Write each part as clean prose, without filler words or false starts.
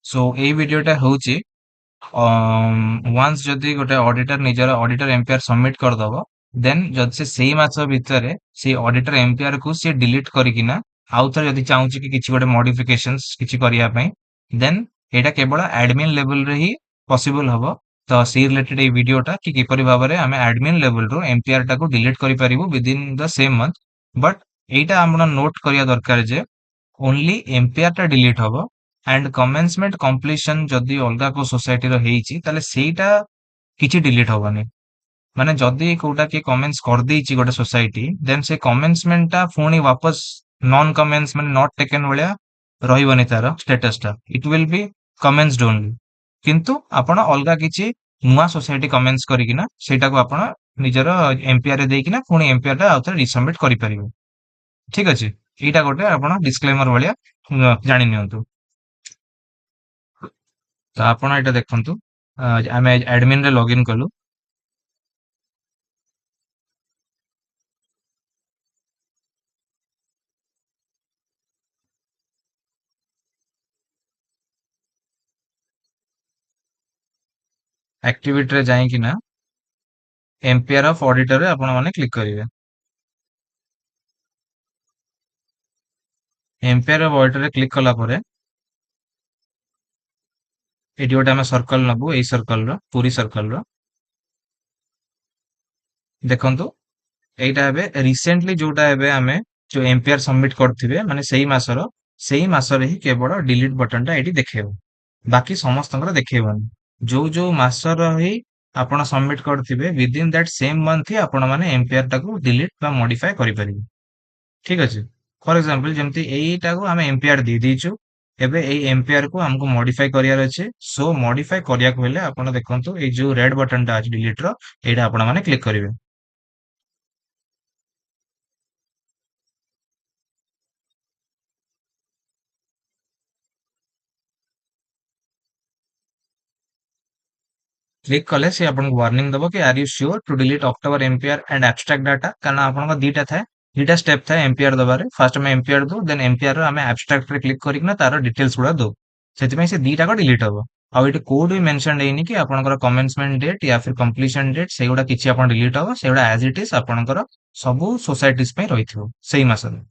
सो एई वीडियोटा होउची वन्स जदि गोटे ऑडिटर निजर ऑडिटर एम्पायर सबमिट करदब देन जदि से सेई मास भितर से ऑडिटर एम्पायर को से डिलीट करिकिना आउ थरे जदि चाहूची कि किछि गोटे मॉडिफिकेशंस किछि करिया पई देन एटा केवल एडमिन लेवल रे ही पॉसिबल हबो। तो सी रिलेटेड ए वीडियोटा कि किपरि भाबरे आमे एडमिन लेवल रो एम्पायर टाको डिलीट करि परिबो within the same month. But एटा हमरा नोट करिया दरकार जे ओनली एम्पायर टा डिलीट हबो एंड कमेंसमेंट कंप्लीशन जदि अलगा को सोसाइटी रो हेइची ताले सेटा किछि डिलीट हबनी। माने जदि कोउटा के कमेंट्स कर देइची गोटे सोसाइटी देन से कमेंसमेंट टा पुणी वापस नॉन कमेंट्स माने नॉट टेकन भलिया रहिबनी तार स्टेटस टा इट विल बी कमेंट्सड ओनली। किंतु आपण अलगा किछि नुआ सोसाइटी कमेंट्स करिकिना सेटा को आपण निजर एम्पायर देइकिना पुणी एम्पायर टा आउथरे रिसबमिट करि परिबो। ठीक अछि एटा गोटे आपण डिस्क्लेमर भलिया जानि नियंतु। तो आपण एटा देखंतु आमे एडमिन रे लॉगिन कलु एक्टिविटी रे जाई किना एम्पायर ऑफ ऑडिटर रे आपण माने क्लिक करिवे। एम्पायर ऑफ ऑडिटर रे क्लिक कला परे एटी गोटे आमे सर्कल नबु एई सर्कल रो पूरी सर्कल रो देखंतु एइटा एबे रिसेंटली जोटा एबे आमे जो एम्पायर सबमिट करथिबे माने सेई मासरे ही केवल डिलीट बटन टा एटी देखेबो। बाकी समस्तଙ୍କର ଦେଖେଇବନି। जो मासर ही आपण सबमिट करथिबे within that same month ही आपण माने एम्पायर टाको डिलीट बा मॉडिफाई करि परिबे। ठीक अछि फॉर एग्जांपल जेमति एइटा को आमे एम्पायर दे दिछु एबे एई एम्पायर को हमको मॉडिफाई करियार अछि। सो मॉडिफाई करिया को हेले आपण देखंतु एई जो रेड बटन टा अछि डिलीट रो एटा आपण माने क्लिक करिवे। क्लिक कले से आपको वार्निंग दबो कि are you sure to delete October empire and abstract data कारण आपन दीटा थाए दीटा स्टेप थाए एम्पायर दबारे फर्स्ट में एम्पायर दो देन एम्पायर रो हमें एब्स्ट्रैक्ट रे क्लिक करिकना तार डिटेल्स गुडा दो सेति में से दीटा को डिलीट हबो। आ इट कोड भी मेंशन हेनी कि आपनकर कमेंसमेंट डेट या फिर कंप्लीशन डेट सेगुडा किछि आपन डिलीट हबो सेगुडा एज इट इज आपनकर सब सोसाइटीज पे रहिथिबो सेही मासरे।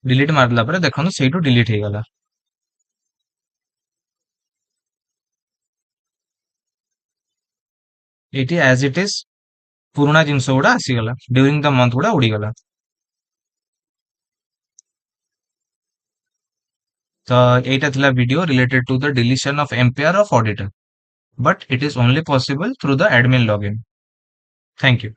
डिलीट मारला परे देखंतु सेइटु डिलीट हे गला। एटी एज इट इज पुराना जिंस गुडा आसी गला ड्यूरिंग द मंथ गुडा उडी गला। तो एटा थिला video related to the deletion of empire of auditor but it is only possible through the admin login. Thank you.